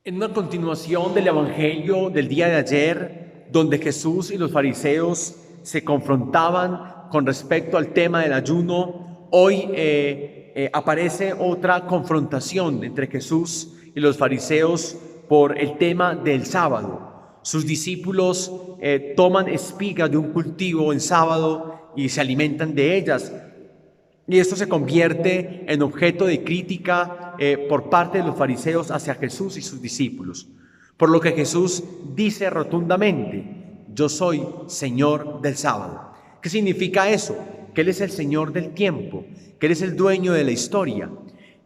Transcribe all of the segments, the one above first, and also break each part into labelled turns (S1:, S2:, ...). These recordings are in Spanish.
S1: En una continuación del Evangelio del día de ayer, donde Jesús y los fariseos se confrontaban con respecto al tema del ayuno, hoy aparece otra confrontación entre Jesús y los fariseos por el tema del sábado. Sus discípulos toman espigas de un cultivo en sábado y se alimentan de ellas. Y esto se convierte en objeto de crítica por parte de los fariseos hacia Jesús y sus discípulos. Por lo que Jesús dice rotundamente: yo soy Señor del sábado. ¿Qué significa eso? Que Él es el Señor del tiempo, que Él es el dueño de la historia.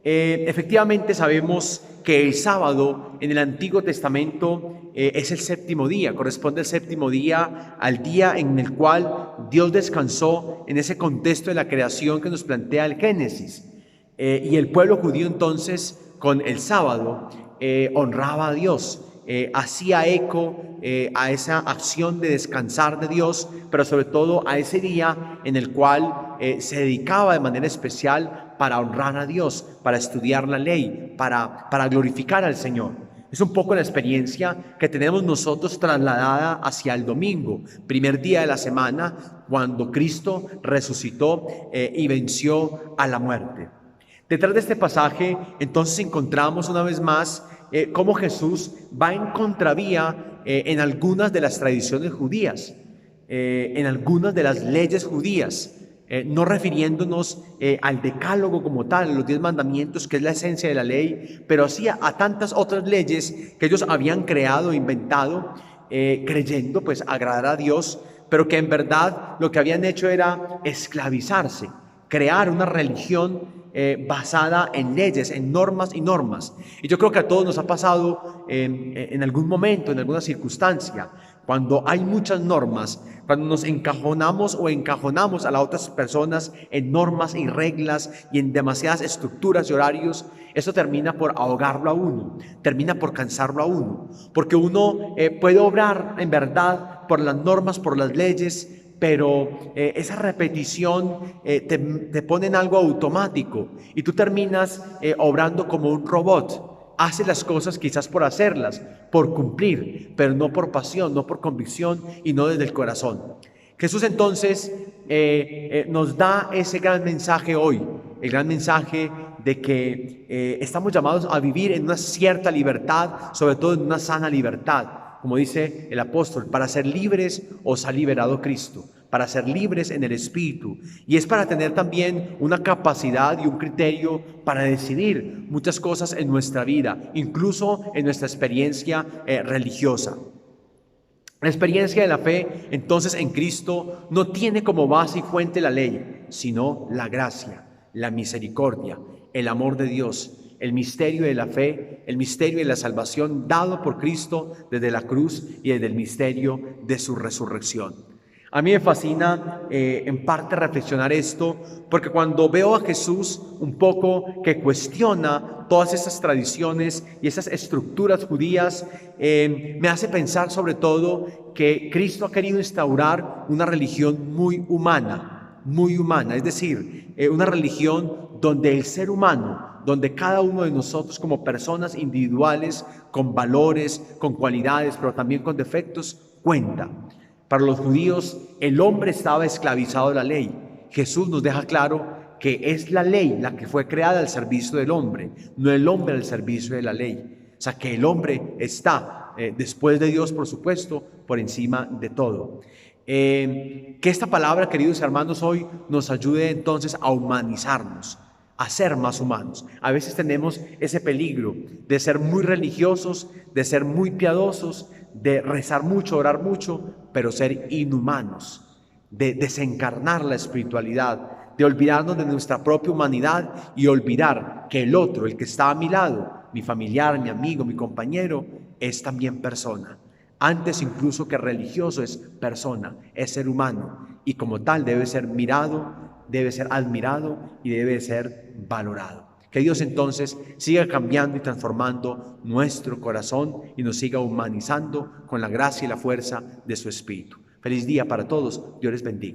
S1: Efectivamente sabemos que el sábado en el Antiguo Testamento es el séptimo día, corresponde al séptimo día, al día en el cual Dios descansó en ese contexto de la creación que nos plantea el Génesis. Y el pueblo judío entonces con el sábado honraba a Dios, hacía eco a esa acción de descansar de Dios, pero sobre todo a ese día en el cual se dedicaba de manera especial para honrar a Dios, para estudiar la ley, para glorificar al Señor. Es un poco la experiencia que tenemos nosotros trasladada hacia el domingo, primer día de la semana, cuando Cristo resucitó y venció a la muerte. Detrás de este pasaje, entonces, encontramos una vez más cómo Jesús va en contravía en algunas de las tradiciones judías, en algunas de las leyes judías, no refiriéndonos al decálogo como tal, los 10 mandamientos, que es la esencia de la ley, pero así a tantas otras leyes que ellos habían creado, inventado, creyendo pues agradar a Dios, pero que en verdad lo que habían hecho era esclavizarse, crear una religión basada en leyes, en normas y normas. Y yo creo que a todos nos ha pasado en algún momento, en alguna circunstancia, cuando hay muchas normas, cuando nos encajonamos o encajonamos a las otras personas en normas y reglas y en demasiadas estructuras y horarios, eso termina por ahogarlo a uno, termina por cansarlo a uno, porque uno puede obrar en verdad por las normas, por las leyes, pero esa repetición te pone en algo automático y tú terminas obrando como un robot. Haces las cosas quizás por hacerlas, por cumplir, pero no por pasión, no por convicción y no desde el corazón. Jesús entonces nos da ese gran mensaje hoy, el gran mensaje de que estamos llamados a vivir en una cierta libertad, sobre todo en una sana libertad. Como dice el apóstol, para ser libres os ha liberado Cristo, para ser libres en el Espíritu. Y es para tener también una capacidad y un criterio para decidir muchas cosas en nuestra vida, incluso en nuestra experiencia religiosa. La experiencia de la fe, entonces, en Cristo no tiene como base y fuente la ley, sino la gracia, la misericordia, el amor de Dios, el misterio de la fe, el misterio de la salvación dado por Cristo desde la cruz y desde el misterio de su resurrección. A mí me fascina en parte reflexionar esto, porque cuando veo a Jesús un poco que cuestiona todas esas tradiciones y esas estructuras judías, me hace pensar sobre todo que Cristo ha querido instaurar una religión muy humana, es decir, una religión donde el ser humano, donde cada uno de nosotros como personas individuales, con valores, con cualidades, pero también con defectos, cuenta. Para los judíos, el hombre estaba esclavizado a la ley. Jesús nos deja claro que es la ley la que fue creada al servicio del hombre, no el hombre al servicio de la ley. O sea, que el hombre está, después de Dios, por supuesto, por encima de todo. Que esta palabra, queridos hermanos, hoy nos ayude entonces a humanizarnos, a ser más humanos. A veces tenemos ese peligro de ser muy religiosos, de ser muy piadosos, de rezar mucho, orar mucho, pero ser inhumanos, de desencarnar la espiritualidad, de olvidarnos de nuestra propia humanidad y olvidar que el otro, el que está a mi lado, mi familiar, mi amigo, mi compañero, es también persona. Antes incluso que religioso es persona, es ser humano y como tal debe ser mirado, debe ser admirado y debe ser valorado. Que Dios entonces siga cambiando y transformando nuestro corazón y nos siga humanizando con la gracia y la fuerza de su Espíritu. Feliz día para todos. Dios les bendiga.